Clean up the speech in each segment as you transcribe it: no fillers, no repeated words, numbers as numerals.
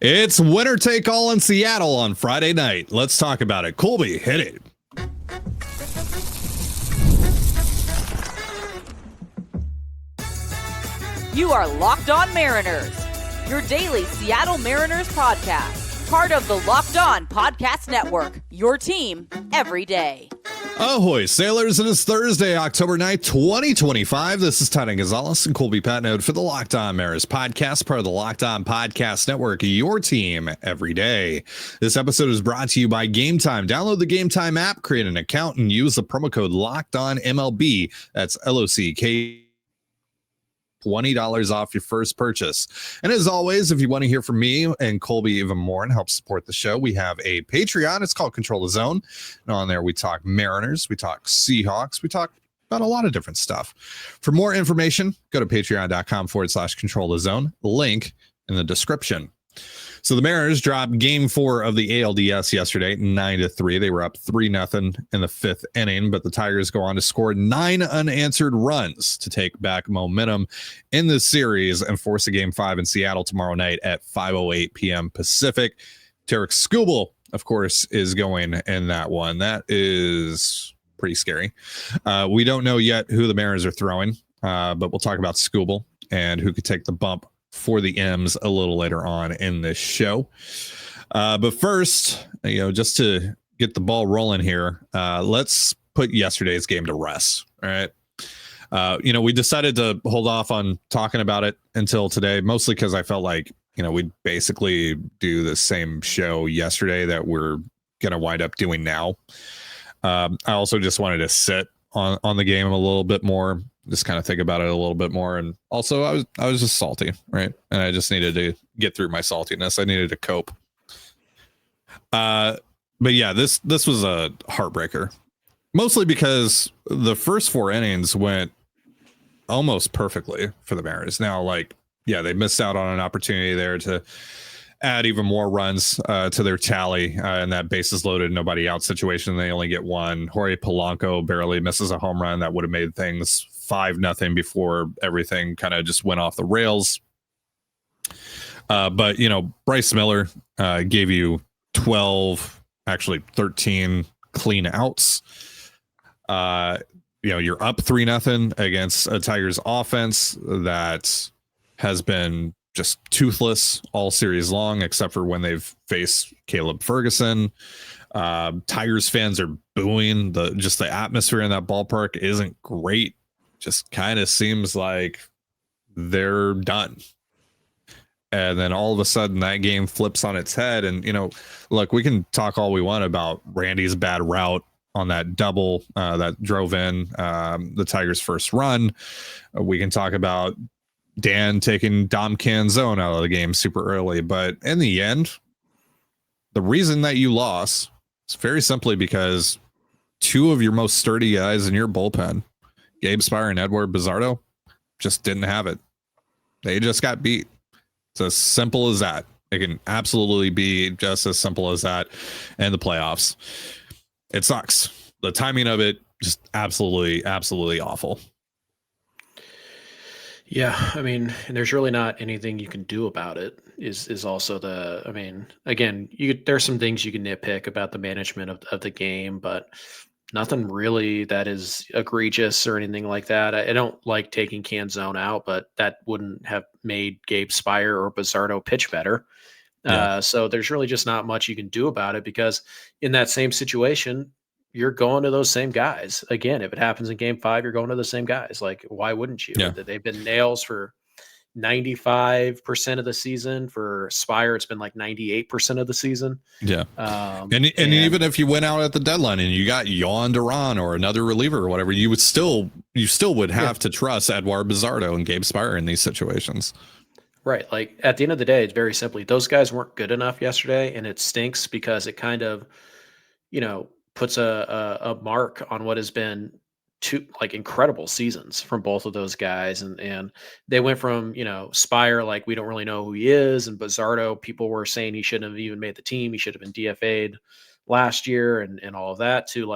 It's winner take all in Seattle on Friday night. Let's talk about it. Colby, hit it. You are Locked On Mariners, your daily Seattle Mariners podcast. Part of the Locked On Podcast Network, your team every day. Ahoy, sailors. It is Thursday, October 9th, 2025. This is Tarik Skubal and Colby Patnode for the Locked On Mariners podcast, part of the Locked On Podcast Network, your team every day. This episode is brought to you by Gametime. Download the Gametime app, create an account, and use the promo code LOCKEDONMLB. That's LOCK. $20 off your first purchase. And as always, if you want to hear from me and Colby even more and help support the show, we have a Patreon. It's called Control the Zone. And on there, we talk Mariners, we talk Seahawks, we talk about a lot of different stuff. For more information, go to patreon.com/Control the Zone. Link in the description. So the Mariners dropped game 4 of the ALDS yesterday, 9-3. They were up 3-0 in the 5th inning, but the Tigers go on to score 9 unanswered runs to take back momentum in this series and force a game 5 in Seattle tomorrow night at 5:08 p.m. Pacific. Tarik Skubal, of course, is going in that one. That is pretty scary. We don't know yet who the Mariners are throwing, but we'll talk about Skubal and who could take the bump for the M's a little later on in this show. But first, just to get the ball rolling here, let's put yesterday's game to rest. All right. We decided to hold off on talking about it until today, mostly because I felt like, we'd basically do the same show yesterday that we're going to wind up doing now. I also just wanted to sit on the game a little bit more, just kind of think about it a little bit more. And also I was just salty, right? And I just needed to get through my saltiness. I needed to cope. But yeah, this was a heartbreaker, mostly because the first 4 innings went almost perfectly for the Mariners. Now, they missed out on an opportunity there to add even more runs to their tally in that bases loaded, nobody out situation. They only get one. Jorge Polanco barely misses a home run that would have made things 5-0 before everything kind of just went off the rails. But Bryce Miller gave you 12, actually 13 clean outs. You're up 3-0 against a Tigers offense that has been just toothless all series long, except for when they've faced Caleb Ferguson. Tigers fans are booing. The atmosphere in that ballpark isn't great. Just kind of seems like they're done. And then all of a sudden that game flips on its head. And, look, we can talk all we want about Randy's bad route on that double that drove in the Tigers' first run. We can talk about Dan taking Dom Canzone out of the game super early. But in the end, the reason that you lost is very simply because 2 of your most sturdy guys in your bullpen, Gabe Spire and Edward Bizzardo, just didn't have it. They just got beat. It's as simple as that. It can absolutely be just as simple as that in the playoffs. It sucks. The timing of it, just absolutely, absolutely awful. Yeah, and there's really not anything you can do about it. Is also again, there's some things you can nitpick about the management of the game, but nothing really that is egregious or anything like that. I don't like taking Canzone out, but that wouldn't have made Gabe Spire or Bizzardo pitch better. Yeah. So there's really just not much you can do about it, because in that same situation, you're going to those same guys. Again, if it happens in game 5, you're going to the same guys. Why wouldn't you? Yeah. They've been nails for 95% of the season. For Spire, it's been 98% of the season. Yeah. And even if you went out at the deadline and you got Yon Duran or another reliever or whatever, you still would have to trust Edward Bizzardo and Gabe Spire in these situations. Right. At the end of the day, it's very simply, those guys weren't good enough yesterday, and it stinks because it kind of, puts a mark on what has been 2 incredible seasons from both of those guys. And they went from, Spire, we don't really know who he is. And Bizzardo, people were saying he shouldn't have even made the team. He should have been DFA'd last year and all of that, to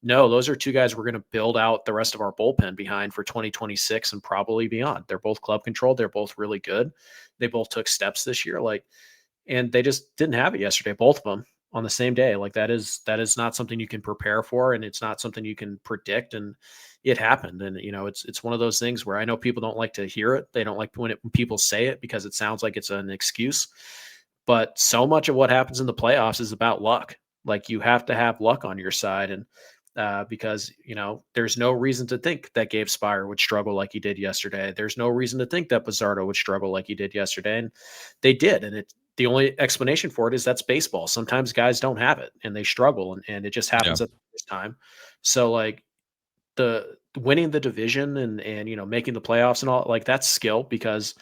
no, those are 2 guys we're going to build out the rest of our bullpen behind for 2026 and probably beyond. They're both club controlled. They're both really good. They both took steps this year. and they just didn't have it yesterday, both of them on the same day. Like that is not something you can prepare for, and it's not something you can predict. And it happened. And, it's one of those things where I know people don't like to hear it. They don't like when people say it because it sounds like it's an excuse. But so much of what happens in the playoffs is about luck. Like you have to have luck on your side. And because, there's no reason to think that Gabe Spire would struggle like he did yesterday. There's no reason to think that Bizzardo would struggle like he did yesterday. And they did. And the only explanation for it is that's baseball. Sometimes guys don't have it and they struggle, and it just happens at this time. So like the winning the division and making the playoffs and all, like that's skill, because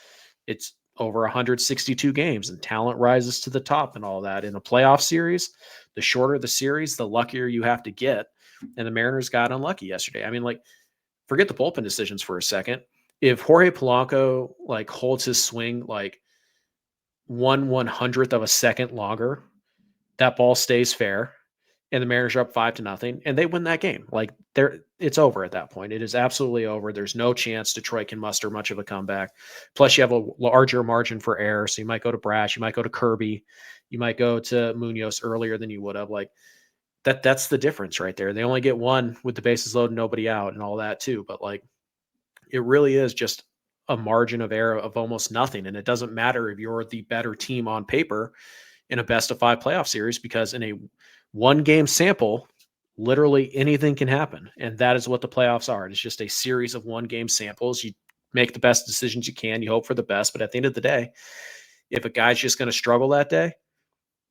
it's over 162 games and talent rises to the top and all that. In a playoff series, the shorter the series, the luckier you have to get. And the Mariners got unlucky yesterday. I mean, like, forget the bullpen decisions for a second. If Jorge Polanco like holds his swing like 1/100th of a second longer, that ball stays fair, and the Mariners are up 5-0, and they win that game. Like it's over at that point. It is absolutely over. There's no chance Detroit can muster much of a comeback. Plus, you have a larger margin for error, so you might go to Brash, you might go to Kirby, you might go to Munoz earlier than you would have. Like that's the difference right there. They only get one with the bases loaded, nobody out, and all that too. But like, it really is just a margin of error of almost nothing. And it doesn't matter if you're the better team on paper in a best of 5 playoff series, because in a 1-game sample, literally anything can happen. And that is what the playoffs are. It's just a series of 1-game samples. You make the best decisions you can. You hope for the best. But at the end of the day, if a guy's just going to struggle that day,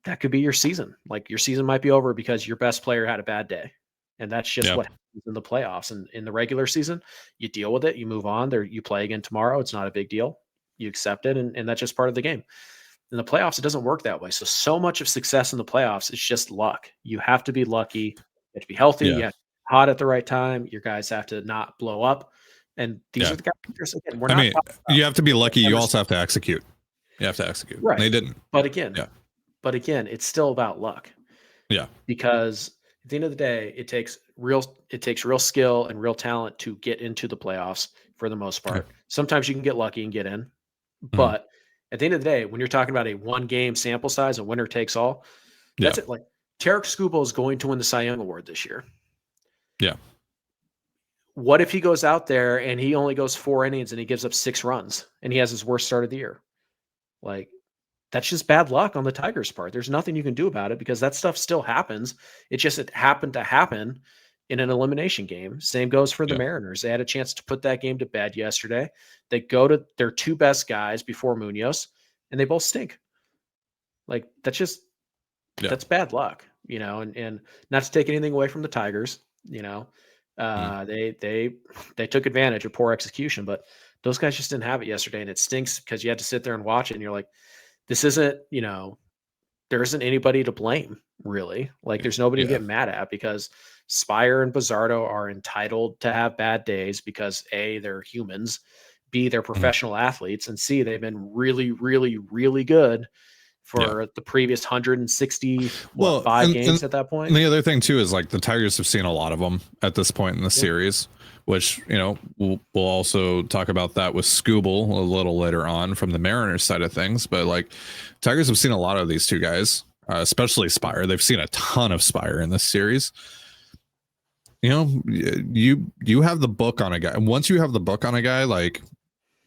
that could be your season. Like your season might be over because your best player had a bad day. And that's just what happens in the playoffs. And in the regular season, you deal with it. You move on. You play again tomorrow. It's not a big deal. You accept it. And that's just part of the game. In the playoffs, it doesn't work that way. So much of success in the playoffs is just luck. You have to be lucky. You have to be healthy. You have to be hot at the right time. Your guys have to not blow up. And these are the guys. Again, you have to be lucky. You also have to execute. You have to execute. Right. And they didn't. But again, it's still about luck. Yeah. Because at the end of the day, it takes real skill and real talent to get into the playoffs for the most part. Sometimes you can get lucky and get in, but at the end of the day, when you're talking about a 1-game sample size, a winner takes all, that's it. Like Tarik Skubal is going to win the Cy Young Award this year. Yeah. What if he goes out there and he only goes 4 innings and he gives up 6 runs and he has his worst start of the year? Like, that's just bad luck on the Tigers' part. There's nothing you can do about it because that stuff still happens. It happened to happen in an elimination game. Same goes for the Mariners. They had a chance to put that game to bed yesterday. They go to their 2 best guys before Munoz, and they both stink. Like that's bad luck, and not to take anything away from the Tigers, they took advantage of poor execution, but those guys just didn't have it yesterday. And it stinks because you had to sit there and watch it and you're like, this isn't, there isn't anybody to blame really. Like there's nobody to get mad at because Spire and Bizzardo are entitled to have bad days because A, they're humans, B, they're professional athletes, and C, they've been really, really, really good for the previous 165 games at that point. And the other thing too is like the Tigers have seen a lot of them at this point in the series, which, we'll also talk about that with Skubal a little later on from the Mariners side of things. But like Tigers have seen a lot of these 2 guys, especially Spire. They've seen a ton of Spire in this series. You have the book on a guy. And once you have the book on a guy, like,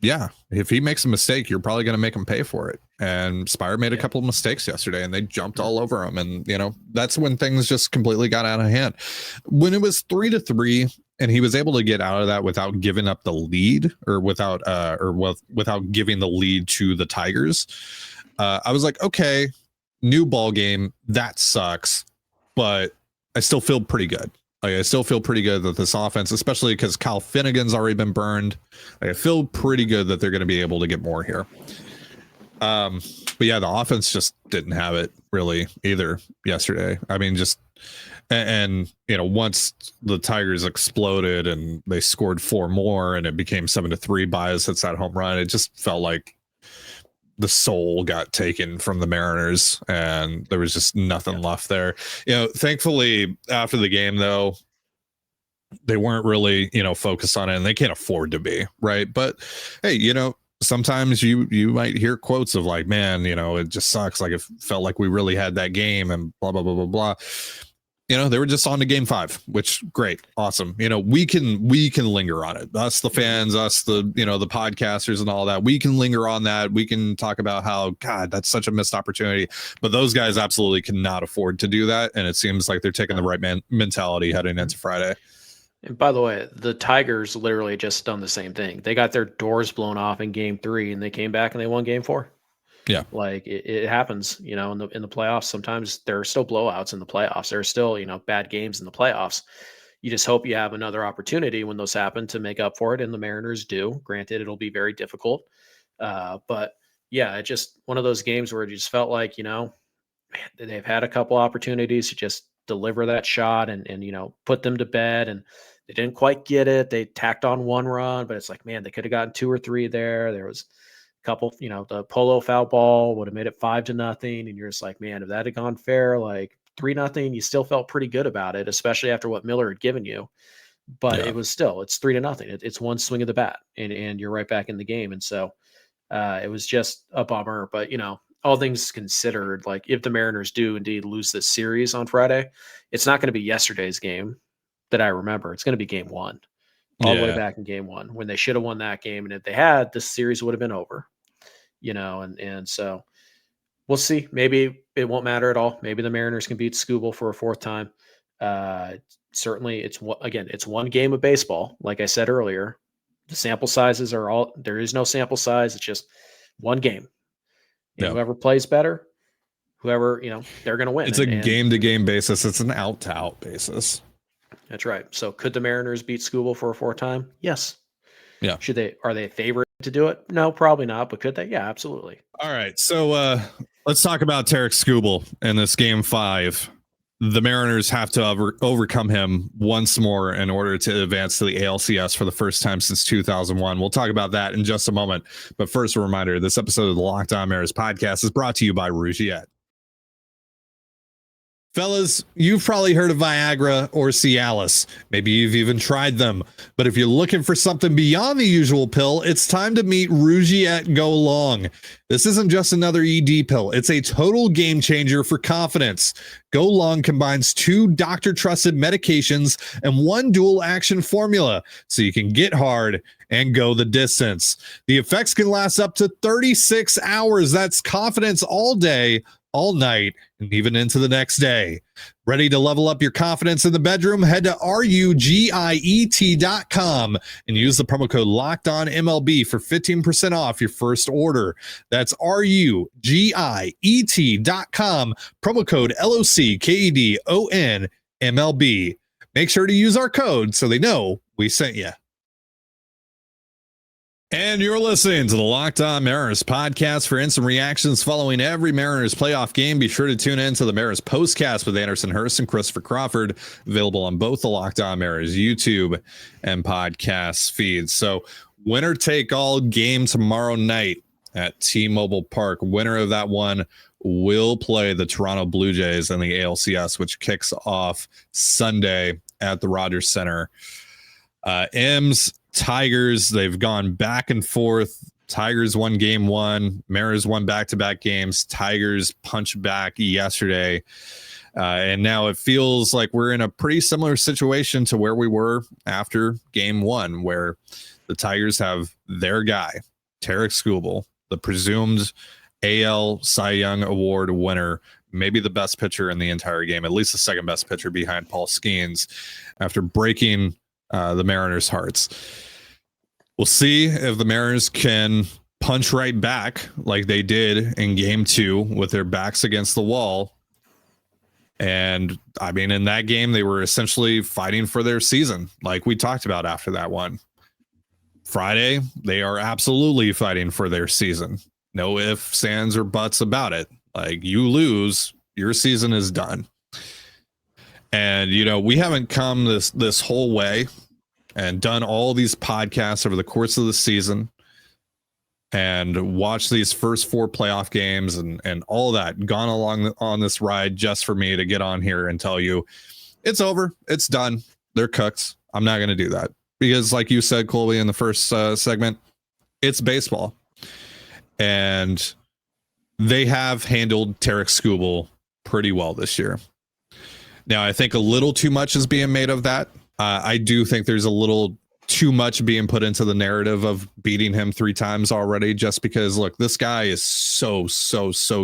if he makes a mistake, you're probably going to make him pay for it. And Spire made a couple of mistakes yesterday and they jumped all over him. And, that's when things just completely got out of hand. When it was 3-3 and he was able to get out of that without giving up the lead or without giving the lead to the Tigers, I was like, okay, new ball game. That sucks, but I still feel pretty good. Like, I still feel pretty good that this offense, especially because Kyle Finnegan's already been burned. Like, I feel pretty good that they're going to be able to get more here. But the offense just didn't have it really either yesterday. I mean, and once the Tigers exploded and they scored 4 more and it became 7-3, Baez hits that home run. It just felt like the soul got taken from the Mariners and there was just nothing left there. Thankfully after the game though, they weren't really, focused on it, and they can't afford to be, right? But hey, sometimes you might hear quotes of like, man, it just sucks. Like it felt like we really had that game and blah, blah, blah, blah, blah. They were just on to game 5, which great. Awesome. We can linger on it. Us, the fans, us, the podcasters and all that. We can linger on that. We can talk about how, God, that's such a missed opportunity, but those guys absolutely cannot afford to do that. And it seems like they're taking the right mentality heading into Friday. And by the way, the Tigers literally just done the same thing. They got their doors blown off in game 3 and they came back and they won game 4. Yeah. Like it happens, in the playoffs. Sometimes there are still blowouts in the playoffs. There are still, bad games in the playoffs. You just hope you have another opportunity when those happen to make up for it. And the Mariners do. Granted, it'll be very difficult. But yeah, it just one of those games where it just felt like, man, they've had a couple opportunities to just deliver that shot and put them to bed, and they didn't quite get it. They tacked on 1 run, but it's like, man, they could have gotten 2 or 3 there. There was couple, the Polo foul ball would have made it 5-0. And you're just like, man, if that had gone fair, like 3-0, you still felt pretty good about it, especially after what Miller had given you. But it was still, it's 3-0. It's one swing of the bat and you're right back in the game. And so it was just a bummer, but all things considered, like if the Mariners do indeed lose this series on Friday, it's not going to be yesterday's game that I remember. It's going to be game 1. All the way back in game 1 when they should have won that game. And if they had, this series would have been over, and so we'll see. Maybe it won't matter at all. Maybe the Mariners can beat Skubal for a 4th time. Certainly it's one game of baseball. Like I said earlier, the sample sizes there is no sample size. It's just one game. And whoever plays better, they're going to win. It's a game to game basis. It's an out to out basis. That's right. So could the Mariners beat Skubal for a 4th time? Yes. Yeah. Are they a favorite to do it? No, probably not. But could they? Yeah, absolutely. All right. So let's talk about Tarik Skubal in this game 5. The Mariners have to overcome him once more in order to advance to the ALCS for the first time since 2001. We'll talk about that in just a moment. But first, a reminder, this episode of the Locked On Mariners podcast is brought to you by Rougiette. Fellas, you've probably heard of Viagra or Cialis. Maybe you've even tried them. But if you're looking for something beyond the usual pill, it's time to meet Rougiette Go Long. This isn't just another ED pill. It's a total game changer for confidence. Go Long combines 2 doctor-trusted medications and 1 dual-action formula, so you can get hard and go the distance. The effects can last up to 36 hours. That's confidence all day, all night, and even into the next day. Ready to level up your confidence in the bedroom? Head to RUGIET.com and use the promo code LOCKEDONMLB for 15% off your first order. That's RUGIET.com, promo code LOCKEDONMLB. Make sure to use our code so they know we sent you. And you're listening to the Locked On Mariners podcast. For instant reactions following every Mariners playoff game, be sure to tune in to the Mariners postcast with Anderson Hurst and Christopher Crawford, available on both the Locked On Mariners YouTube and podcast feeds. So winner take all game tomorrow night at T-Mobile Park. Winner of that one will play the Toronto Blue Jays in the ALCS, which kicks off Sunday at the Rogers Center. M's Tigers, they've gone back and forth. Tigers won game 1. Mariners won back-to-back games. Tigers punched back yesterday. And now it feels like we're in a pretty similar situation to where we were after game 1, where the Tigers have their guy, Tarik Skubal, the presumed AL Cy Young Award winner, maybe the best pitcher in the entire game, at least the second best pitcher behind Paul Skeens, after breaking the Mariners' hearts. We'll see if the Mariners can punch right back like they did in game 2 with their backs against the wall. And I mean, in that game, they were essentially fighting for their season, like we talked about after that one. Friday, they are absolutely fighting for their season. No ifs, ands, or buts about it. Like, you lose, your season is done. And, we haven't come this whole way and done all these podcasts over the course of the season and watched these first 4 playoff games and all that, gone along on this ride just for me to get on here and tell you it's over, it's done, they're cooked. I'm not going to do that because, like you said, Colby, in the first segment, it's baseball. and they have handled Tarik Skubal pretty well this year. Now, I think a little too much is being made of that. I do think there's a little too much being put into the narrative of beating him 3 times already, just because, look, this guy is so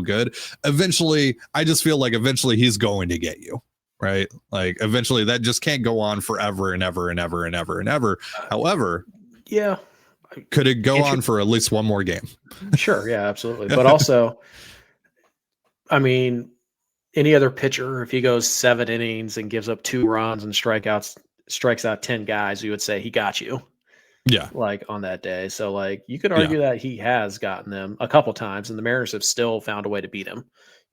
good. Eventually, I just feel like eventually he's going to get you, right? Like eventually that just can't go on forever and ever and ever and ever and ever. However, yeah, could it go on for at least one more game? Sure. Yeah, absolutely. But also, I mean, any other pitcher, if he goes 7 innings and gives up 2 runs and strikes out 10 guys, we would say he got you. Yeah. Like on that day. So like you could argue that he has gotten them a couple times and the Mariners have still found a way to beat him,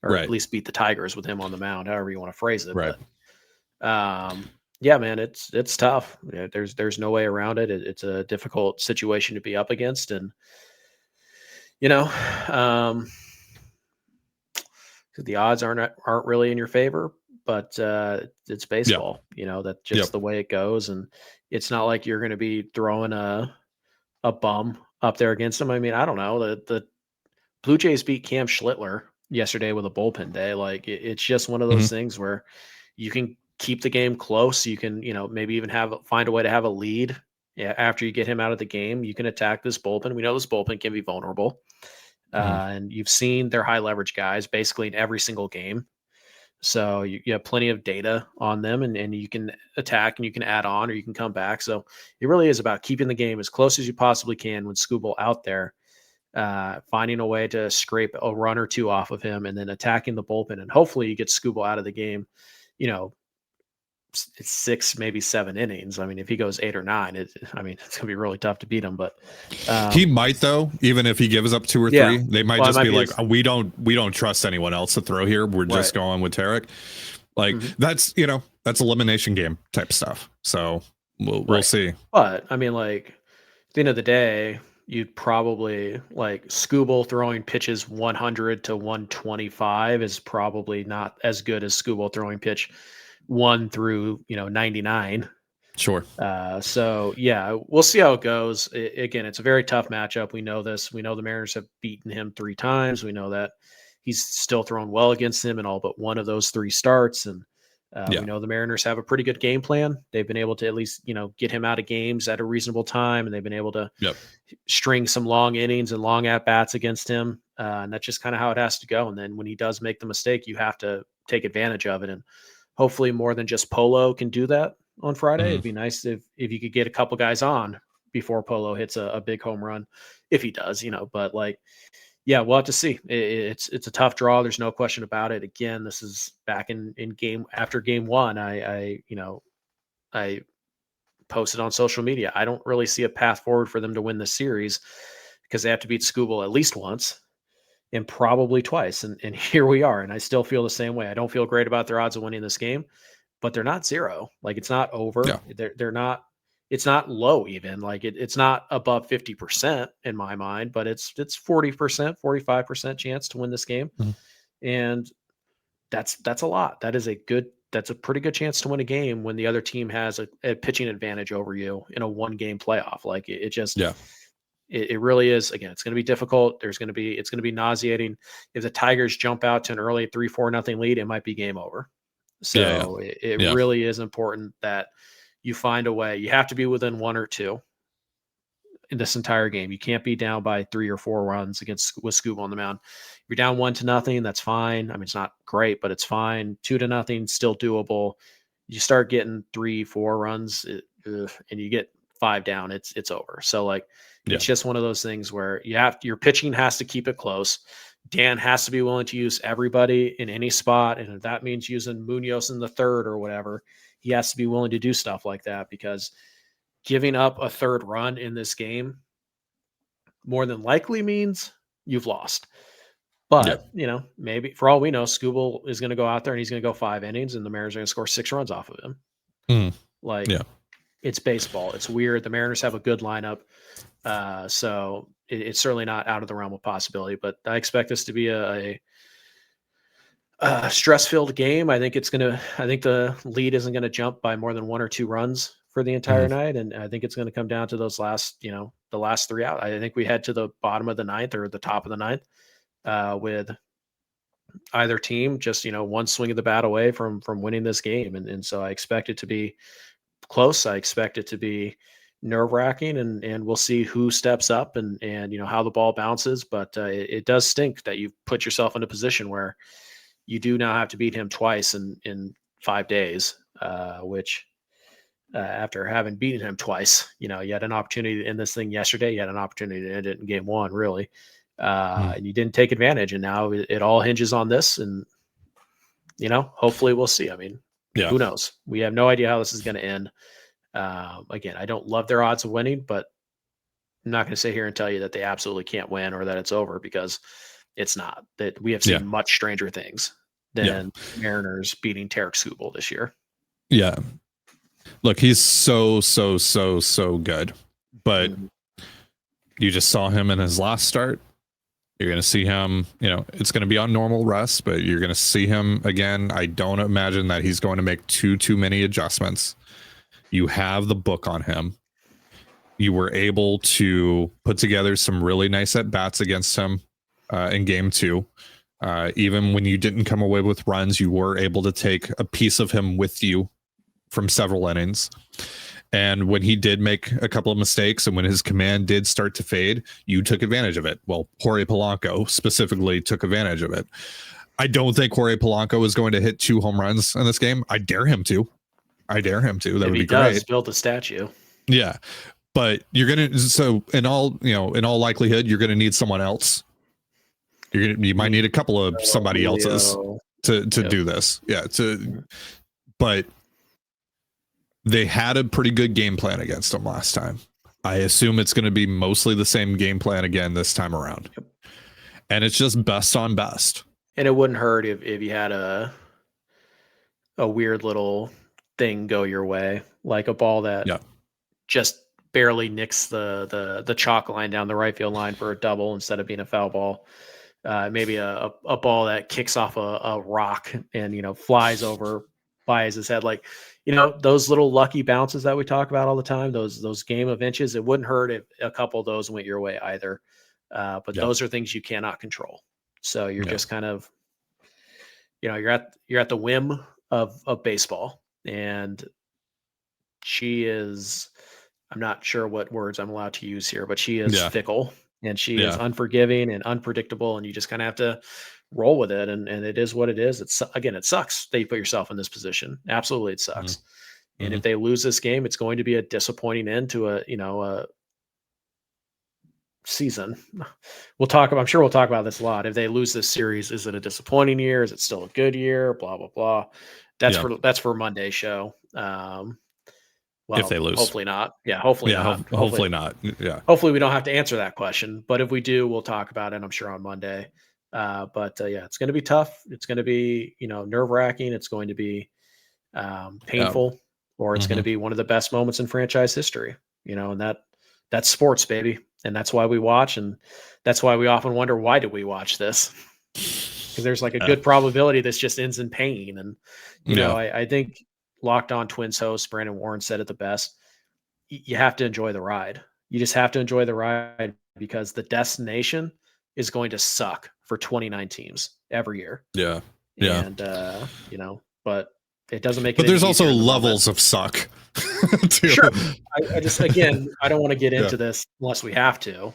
or at least beat the Tigers with him on the mound, however you want to phrase it. Right. But, yeah, man, it's tough. Yeah, there's no way around it. It's a difficult situation to be up against. And, the odds aren't really in your favor, but it's baseball. That's just the way it goes. And it's not like you're going to be throwing a bum up there against them. I mean, I don't know. The Blue Jays beat Cam Schlittler yesterday with a bullpen day. Like it's just one of those things where you can keep the game close. You can, maybe even find a way to have a lead after you get him out of the game. You can attack this bullpen. We know this bullpen can be vulnerable. And you've seen their high leverage guys basically in every single game. So you have plenty of data on them and you can attack and you can add on or you can come back. So it really is about keeping the game as close as you possibly can with Skubal out there, finding a way to scrape a run or 2 off of him and then attacking the bullpen. And hopefully you get Skubal out of the game, it's 6, maybe 7 innings. I mean, if he goes 8 or 9, it's going to be really tough to beat him, but he might though, even if he gives up 2 or 3, they might just be like, we don't trust anyone else to throw here. We're just going with Tarik. Like that's elimination game type stuff. So we'll see. But I mean, like at the end of the day, you'd probably like Skubal throwing pitches 100 to 125 is probably not as good as Skubal throwing pitch 1 through 99. Sure. So yeah, we'll see how it goes. Again, it's a very tough matchup. We know this. We know the Mariners have beaten him 3 times. We know that he's still thrown well against him in all but one of those 3 starts. And we know the Mariners have a pretty good game plan. They've been able to at least get him out of games at a reasonable time, and they've been able to string some long innings and long at bats against him. And that's just kind of how it has to go. And then when he does make the mistake, you have to take advantage of it. And hopefully more than just Polo can do that on Friday. It'd be nice if you could get a couple guys on before Polo hits a big home run, if he does, but like, yeah, we'll have to see. It's a tough draw. There's no question about it. Again, this is back in game after game 1. I posted on social media. I don't really see a path forward for them to win this series because they have to beat Skubal at least once. And probably twice. And here we are. And I still feel the same way. I don't feel great about their odds of winning this game, but they're not 0. Like it's not over. Yeah. They're not, it's not low even. Like it's not above 50% in my mind, but it's 40%, 45% chance to win this game. And that's a lot. That's a pretty good chance to win a game when the other team has a pitching advantage over you in a 1-game playoff. Like it just, It really is. Again, it's going to be difficult. It's going to be nauseating. If the Tigers jump out to an early 3-4-0 lead, it might be game over. So it really is important that you find a way. You have to be within 1 or 2 in this entire game. You can't be down by 3 or 4 runs with Skubal on the mound. If you're down 1-0, that's fine. I mean, it's not great, but it's fine. 2-0, still doable. You start getting 3-4 runs and you get 5 down, it's over. So like, it's just one of those things where your pitching has to keep it close. Dan has to be willing to use everybody in any spot. And if that means using Munoz in the 3rd or whatever, he has to be willing to do stuff like that, because giving up a 3rd run in this game more than likely means you've lost. But, maybe for all we know, Skubal is going to go out there and he's going to go 5 innings and the Mariners are going to score 6 runs off of him. It's baseball. It's weird. The Mariners have a good lineup. So it's certainly not out of the realm of possibility, but I expect this to be a stress-filled game. I think the lead isn't going to jump by more than 1 or 2 runs for the entire night. And I think it's going to come down to those last, the last 3 out. I think we head to the bottom of the ninth or the top of the ninth with either team just, one swing of the bat away from winning this game. And so I expect it to be close. I expect it to be nerve-wracking, and we'll see who steps up and how the ball bounces. But it does stink that you've put yourself in a position where you do now have to beat him twice in 5 days, which after having beaten him twice, you had an opportunity to end this thing yesterday. You had an opportunity to end it in game 1, really. And you didn't take advantage. And now it all hinges on this. And, hopefully we'll see. I mean, who knows? We have no idea how this is going to end. Again, I don't love their odds of winning, but I'm not going to sit here and tell you that they absolutely can't win or that it's over, because it's not. That we have seen much stranger things than Mariners beating Tarik Skubal this year. Yeah. Look, he's so good, but you just saw him in his last start. You're going to see him, it's going to be on normal rest, but you're going to see him again. I don't imagine that he's going to make too many adjustments. You have the book on him. You were able to put together some really nice at-bats against him in game 2. Even when you didn't come away with runs, you were able to take a piece of him with you from several innings. And when he did make a couple of mistakes and when his command did start to fade, you took advantage of it. Well, Jorge Polanco specifically took advantage of it. I don't think Jorge Polanco is going to hit 2 home runs in this game. I dare him to. That would be great. Build a statue. Yeah. But you're going to, so in all likelihood, you're going to need someone else. You might need a couple of somebody else's to do this. Yeah. But they had a pretty good game plan against them last time. I assume it's going to be mostly the same game plan again this time around. Yep. And it's just best on best. And it wouldn't hurt if you had a weird little thing go your way, like a ball that just barely nicks the chalk line down the right field line for a double instead of being a foul ball. Maybe a ball that kicks off a rock and flies over by his head, like those little lucky bounces that we talk about all the time, those game of inches. It wouldn't hurt if a couple of those went your way either, but those are things you cannot control. So you're just kind of you're at the whim of baseball. And she is, I'm not sure what words I'm allowed to use here, but she is fickle, and she is unforgiving and unpredictable, and you just kind of have to roll with it. And it is what it is. It sucks that you put yourself in this position. Absolutely. It sucks. And if they lose this game, it's going to be a disappointing end to a season. I'm sure we'll talk about this a lot. If they lose this series, is it a disappointing year? Is it still a good year? Blah, blah, blah. That's for Monday's show. Well, if they lose, hopefully not. Yeah, hopefully not. Hopefully not. Yeah. Hopefully we don't have to answer that question. But if we do, we'll talk about it, I'm sure, on Monday. But it's going to be tough. It's going to be nerve-wracking. It's going to be painful, or it's going to be one of the best moments in franchise history. And that's sports, baby, and that's why we watch, and that's why we often wonder, why do we watch this? Because there's like a good probability this just ends in pain. And I think Locked On Twins host Brandon Warren said it the best. You have to enjoy the ride. You just have to enjoy the ride, because the destination is going to suck for 29 teams every year. Yeah. Yeah. And but it doesn't make it. But there's also levels of suck. Sure. I just, again, I don't want to get into this unless we have to.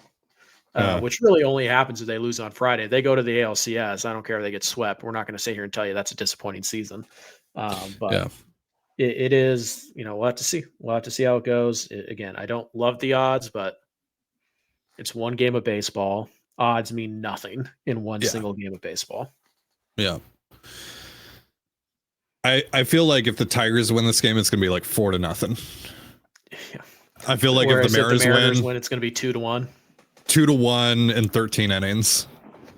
Which really only happens if they lose on Friday. If they go to the ALCS, I don't care if they get swept. We're not going to sit here and tell you that's a disappointing season. But it is, we'll have to see. We'll have to see how it goes. Again, I don't love the odds, but it's one game of baseball. Odds mean nothing in one single game of baseball. Yeah. I feel like if the Tigers win this game, it's going to be like 4-0. Yeah. I feel like if the Mariners win, it's going to be 2-1. 2-1 in 13 innings.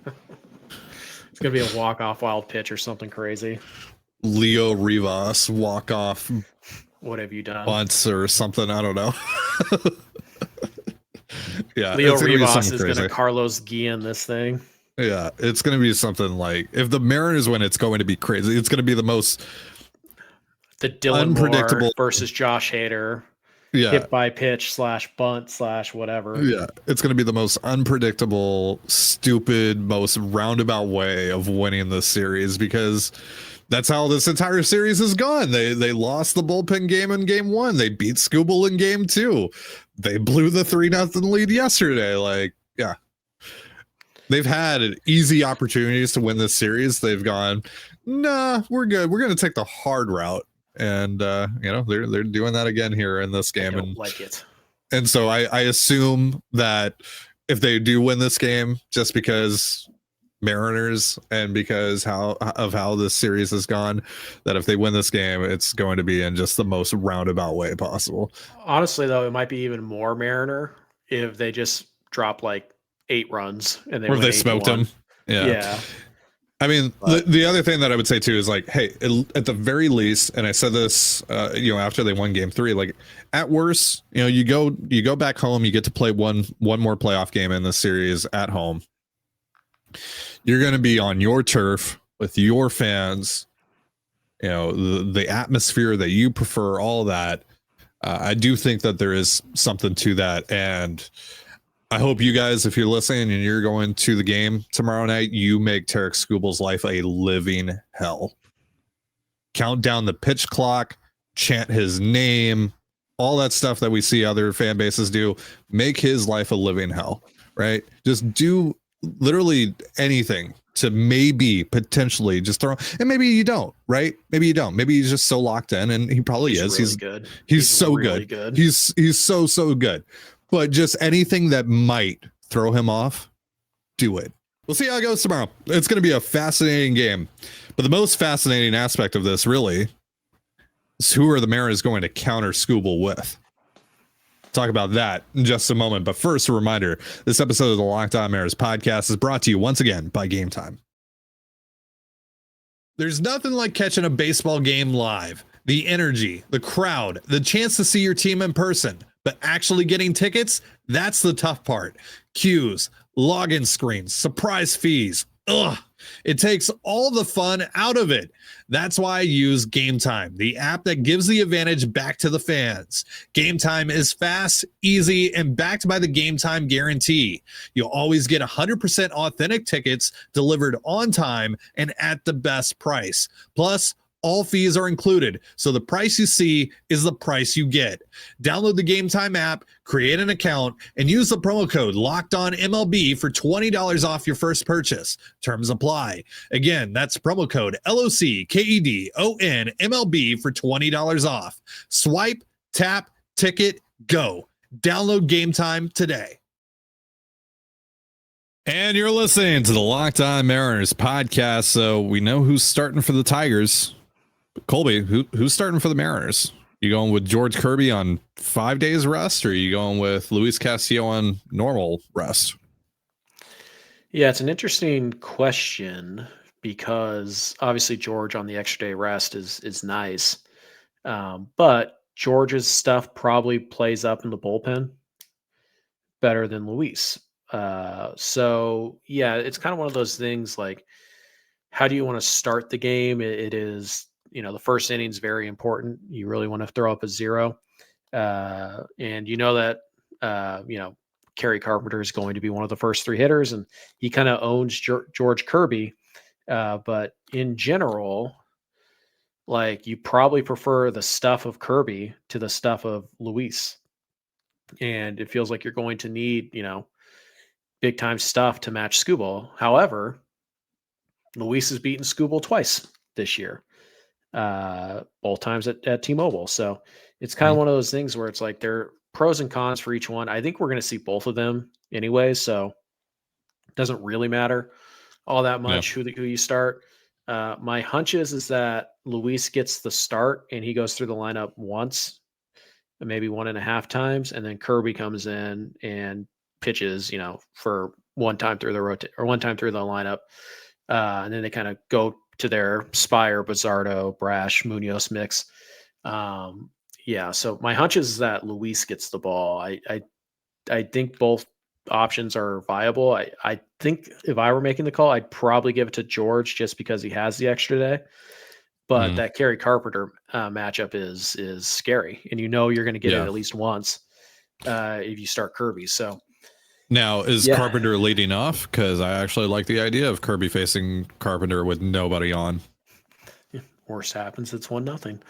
It's going to be a walk-off wild pitch or something crazy. Leo Rivas walk-off. What have you done? Bunts or something. I don't know. Yeah, Leo Rivas is going to Carlos Guillen this thing. Yeah, it's going to be something like, if the Mariners win, it's going to be crazy. It's going to be the most Dylan unpredictable Moore versus Josh Hader. Yeah. hit by pitch / bunt / whatever. Yeah. It's going to be the most unpredictable, stupid, most roundabout way of winning this series, because that's how this entire series has gone. They lost the bullpen game in game 1. They beat Skubal in game 2. They blew the 3-0 lead yesterday. Like, yeah. They've had easy opportunities to win this series. They've gone, nah, we're good. We're going to take the hard route. And they're doing that again here in this game. I don't like it. And so I assume that if they do win this game, just because Mariners and because how this series has gone, that if they win this game, it's going to be in just the most roundabout way possible. Honestly, though, it might be even more Mariner if they just drop like 8 runs and they or if they smoked them. Yeah. I mean, the other thing that I would say too is like, hey, at the very least, and I said this, after they won game 3, like at worst, you go back home, you get to play one more playoff game in the series at home. You're going to be on your turf with your fans, the atmosphere that you prefer, all of that. I do think that there is something to that. And I hope you guys, if you're listening and you're going to the game tomorrow night, you make Tarik Skubal's life a living hell. Count down the pitch clock, chant his name, all that stuff that we see other fan bases do. Make his life a living hell, right? Just do literally anything to maybe potentially just throw, and maybe you don't, right? Maybe you don't. Maybe he's just so locked in, and he probably is. Really good. He's so really good. He's so good. But just anything that might throw him off, do it. We'll see how it goes tomorrow. It's going to be a fascinating game. But the most fascinating aspect of this really is who are the Mariners going to counter Skubal with? Talk about that in just a moment. But first, a reminder, this episode of the Locked On Mariners podcast is brought to you once again by Gametime. There's nothing like catching a baseball game live. The energy, the crowd, the chance to see your team in person. But actually getting tickets, that's the tough part. Queues, login screens, surprise fees. Ugh. It takes all the fun out of it. That's why I use Gametime, the app that gives the advantage back to the fans. Gametime is fast, easy, and backed by the Gametime guarantee. You'll always get 100% authentic tickets delivered on time and at the best price. Plus, all fees are included, so the price you see is the price you get. Download the Gametime app, create an account, and use the promo code LOCKEDONMLB for $20 off your first purchase. Terms apply. Again, that's promo code LOCKEDONMLB for $20 off. Swipe, tap, ticket, go. Download Gametime today. And you're listening to the Locked On Mariners podcast, so we know who's starting for the Tigers. Colby, who's starting for the Mariners? You going with George Kirby on 5 days rest, or are you going with Luis Castillo on normal rest? Yeah, it's an interesting question because obviously George on the extra day rest is nice, but George's stuff probably plays up in the bullpen better than Luis. So yeah, it's kind of one of those things like, how do you want to start the game? It is, the first inning is very important. You really want to throw up a 0. And that, Kerry Carpenter is going to be one of the first 3 hitters, and he kind of owns George Kirby. But in general, like, you probably prefer the stuff of Kirby to the stuff of Luis. And it feels like you're going to need, big time stuff to match Skubal. However, Luis has beaten Skubal twice this year, both times at T-Mobile. So it's kind of one of those things where it's like there are pros and cons for each one. I think we're going to see both of them anyway, so it doesn't really matter all that much who you start. My hunch is that Luis gets the start and he goes through the lineup once, maybe 1.5 times, and then Kirby comes in and pitches, for one time through the one time through the lineup. And then they kind of go to their Spire, Bizzardo, Brash, Munoz mix. So my hunch is that Luis gets the ball. I think both options are viable. I think if I were making the call, I'd probably give it to George just because he has the extra day. but that Kerry Carpenter matchup is scary, and you're going to get it at least once if you start Kirby. So now is Carpenter leading off? Because I actually like the idea of Kirby facing Carpenter with nobody on. Worst happens, it's 1-0.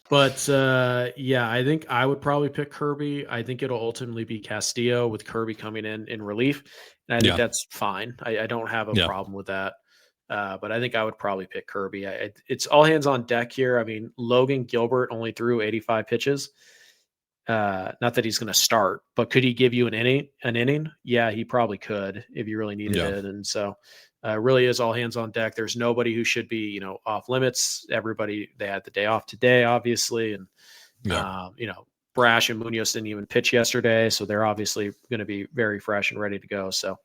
But I think I would probably pick Kirby. I think it'll ultimately be Castillo with Kirby coming in relief, and I think that's fine. I don't have a problem with that. But I think I would probably pick Kirby. It's all hands on deck here. I mean, Logan Gilbert only threw 85 pitches. Not that he's going to start, but could he give you an inning? Yeah, he probably could if you really needed it. And so really is all hands on deck. There's nobody who should be, off limits. Everybody, they had the day off today, obviously. And, Brash and Munoz didn't even pitch yesterday. So they're obviously going to be very fresh and ready to go. So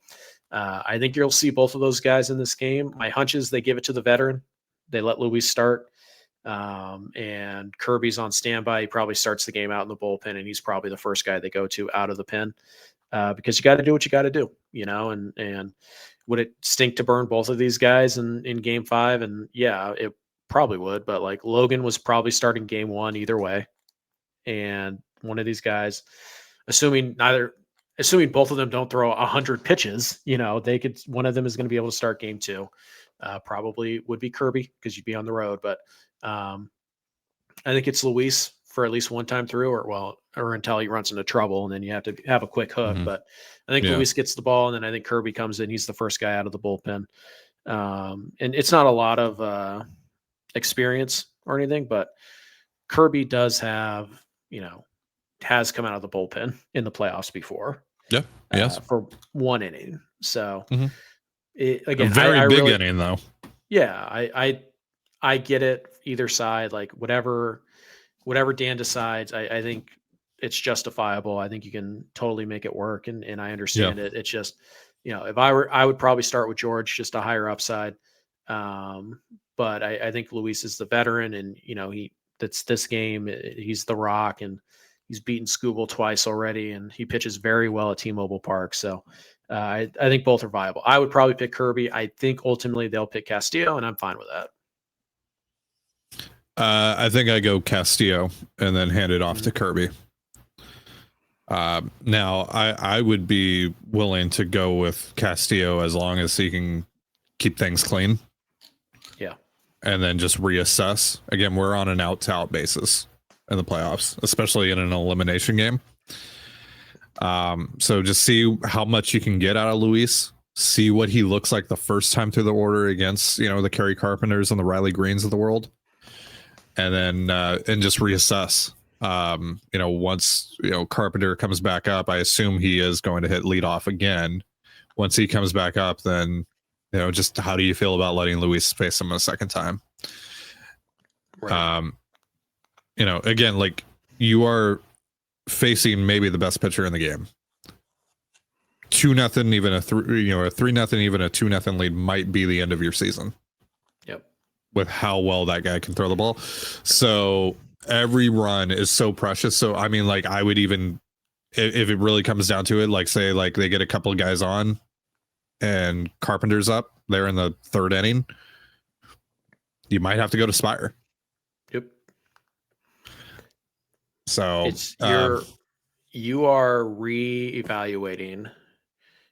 I think you'll see both of those guys in this game. My hunch is they give it to the veteran. They let Luis start. And Kirby's on standby. He probably starts the game out in the bullpen, and he's probably the first guy they go to out of the pen because you got to do what you got to do, and would it stink to burn both of these guys in game 5? And yeah, it probably would, but like Logan was probably starting game 1 either way. And one of these guys, assuming both of them don't throw 100 pitches, one of them is going to be able to start game 2. Probably would be Kirby because you'd be on the road, but I think it's Luis for at least one time through, or until he runs into trouble, and then you have to have a quick hook. But I think Luis gets the ball, and then I think Kirby comes in. He's the first guy out of the bullpen, and it's not a lot of experience or anything, but Kirby does have, has come out of the bullpen in the playoffs before. Yeah, yes, for 1 inning. So again, a very big inning though. Yeah, I get it. Either side, like whatever Dan decides, I think it's justifiable. I think you can totally make it work, and I understand it. It's just, if I would probably start with George, just a higher upside. But I think Luis is the veteran, and that's this game. He's the rock, and he's beaten Skubal twice already, and he pitches very well at T-Mobile Park. So I think both are viable. I would probably pick Kirby. I think ultimately they'll pick Castillo, and I'm fine with that. I think I go Castillo and then hand it off to Kirby. Now, I would be willing to go with Castillo as long as he can keep things clean. Yeah. And then just reassess. Again, we're on an out-to-out basis in the playoffs, especially in an elimination game. So just see how much you can get out of Luis. See what he looks like the first time through the order against, the Kerry Carpenters and the Riley Greens of the world. And then and just reassess. Once Carpenter comes back up, I assume he is going to hit leadoff again. Once he comes back up, then just how do you feel about letting Luis face him a second time? Right. Again, like you are facing maybe the best pitcher in the game. 2-0, even a 3-0, even a 2-0 lead might be the end of your season. With how well that guy can throw the ball. So every run is so precious. So, I mean, like I would even, if it really comes down to it, like say like they get a couple of guys on and Carpenter's up there in the 3rd inning, you might have to go to Spire. Yep. So it's you are reevaluating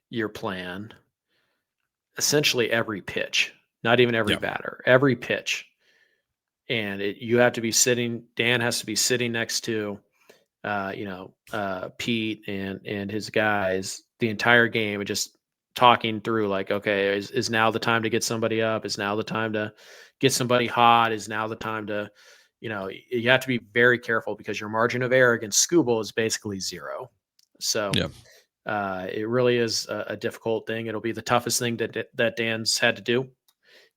your plan essentially every pitch. Not even every batter, every pitch. And you have to be sitting, Dan has to be sitting next to, Pete and his guys the entire game and just talking through like, okay, is now the time to get somebody up? Is now the time to get somebody hot? Is now the time to, you have to be very careful because your margin of error against Skubal is basically 0. So it really is a difficult thing. It'll be the toughest thing that Dan's had to do.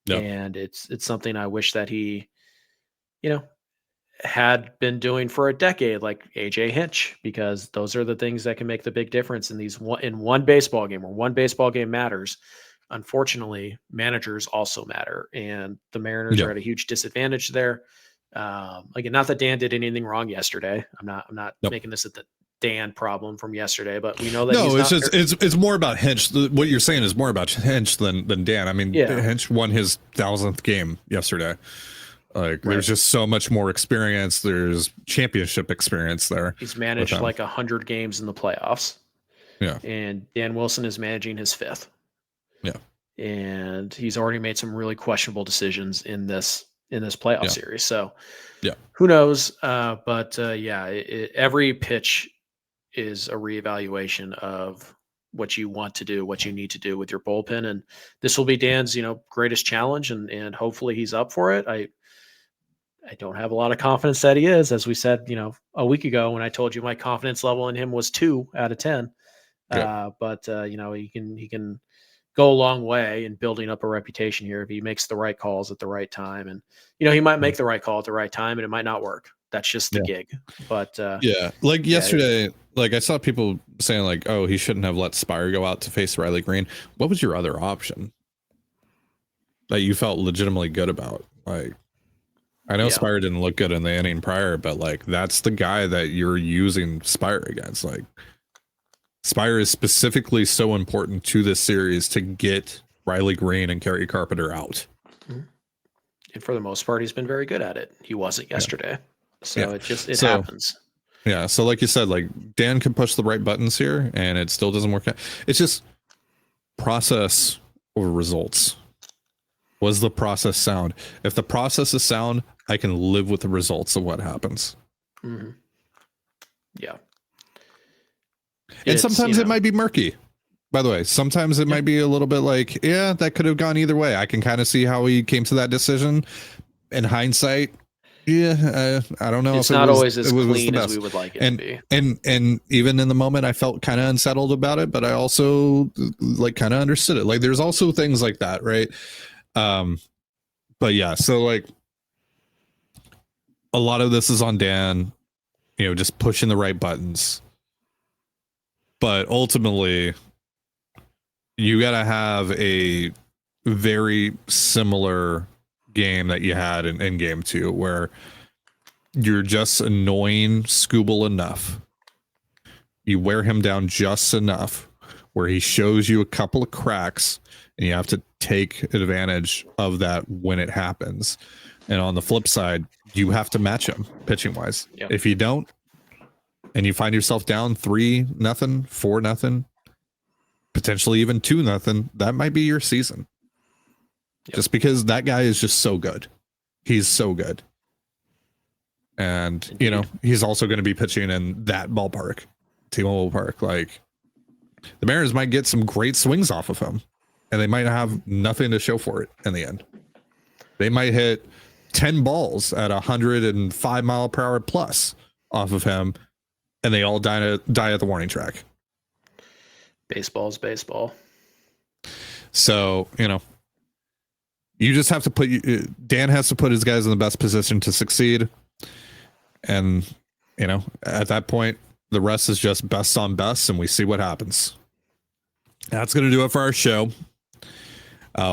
Yep. And it's something I wish that he, had been doing for a decade, like AJ Hinch, because those are the things that can make the big difference in one baseball game where one baseball game matters. Unfortunately, managers also matter, and the Mariners are at a huge disadvantage there. Again, not that Dan did anything wrong yesterday. I'm not making this the Dan problem from yesterday, but we know that it's more about Hinch. What you're saying is more about Hinch than Dan. I mean, Hinch won his 1,000th game yesterday. Like there's just so much more experience. There's championship experience there. He's managed like 100 games in the playoffs. Yeah. And Dan Wilson is managing his 5th. Yeah. And he's already made some really questionable decisions in this playoff series. So who knows? Every pitch is a reevaluation of what you want to do, what you need to do with your bullpen. And this will be Dan's, greatest challenge. And hopefully he's up for it. I don't have a lot of confidence that he is, as we said, a week ago when I told you my confidence level in him was 2 out of 10. But he can go a long way in building up a reputation here if he makes the right calls at the right time. And, he might make the right call at the right time and it might not work. That's just the gig. But yesterday, I saw people saying like, oh, he shouldn't have let Spire go out to face Riley Green. What was your other option that you felt legitimately good about? Like, I know Spire didn't look good in the inning prior, but like that's the guy that you're using Spire against. Like Spire is specifically so important to this series to get Riley Green and Kerry Carpenter out. And for the most part, he's been very good at it. He wasn't yesterday. So it happens. Yeah. So like you said, like Dan can push the right buttons here and it still doesn't work out. It's just process over results. Was the process sound? If the process is sound, I can live with the results of what happens. Mm-hmm. Yeah. And sometimes it might be murky. By the way, sometimes it might be a little bit like, that could have gone either way. I can kind of see how he came to that decision. In hindsight, I don't know. It's not always as clean as we would like it to be. And even in the moment, I felt kind of unsettled about it, but I also like kind of understood it. Like there's also things like that, right? But yeah, so like a lot of this is on Dan, just pushing the right buttons. But ultimately, you got to have a very similar game that you had in game 2, where you're just annoying Skubal enough. You wear him down just enough where he shows you a couple of cracks and you have to take advantage of that when it happens. And on the flip side, you have to match him pitching wise. Yep. If you don't, and you find yourself down 3-0, 4-0, potentially even 2-0, that might be your season. Yep. Just because that guy is just so good. He's so good. And, Indeed. He's also going to be pitching in that ballpark, T-Mobile Park. Like, the Mariners might get some great swings off of him, and they might have nothing to show for it in the end. They might hit 10 balls at 105 mile per hour plus off of him, and they all die at the warning track. Baseball's baseball. So, you just have to Dan has to put his guys in the best position to succeed. And, at that point, the rest is just best on best, and we see what happens. That's going to do it for our show.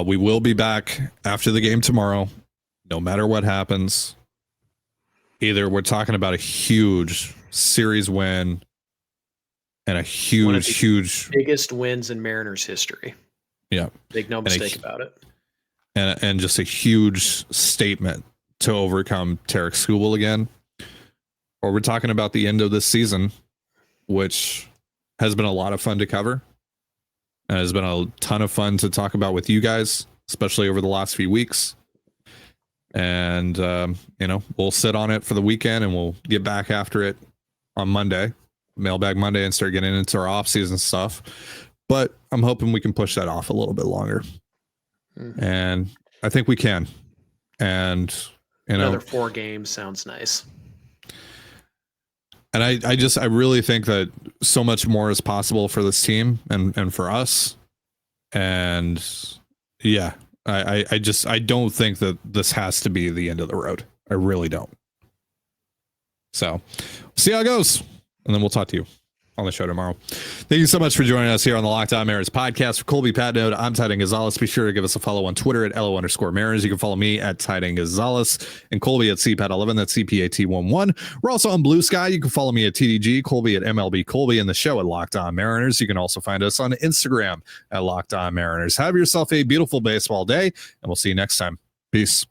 We will be back after the game tomorrow, no matter what happens. Either we're talking about a huge series win and a huge biggest wins in Mariners history. Yeah. Make no mistake about it. And just a huge statement to overcome Tarik Skubal again. Or we're talking about the end of this season, which has been a lot of fun to cover. And has been a ton of fun to talk about with you guys, especially over the last few weeks. And, we'll sit on it for the weekend and we'll get back after it on Monday, Mailbag Monday, and start getting into our off-season stuff. But I'm hoping we can push that off a little bit longer. Mm-hmm. And I think we can. And, another 4 games sounds nice. And I really think that so much more is possible for this team and for us. And yeah, I don't think that this has to be the end of the road. I really don't. So see how it goes. And then we'll talk to you on the show tomorrow. Thank you so much for joining us here on the Locked On Mariners podcast. For Colby, Patnode, I'm Titan Gonzalez. Be sure to give us a follow on Twitter at LO_Mariners. You can follow me at Titan Gonzalez and Colby at CPAT11. That's CPAT11. We're also on Blue Sky. You can follow me at TDG, Colby at MLB Colby, and the show at Locked On Mariners. You can also find us on Instagram at Locked On Mariners. Have yourself a beautiful baseball day, and we'll see you next time. Peace.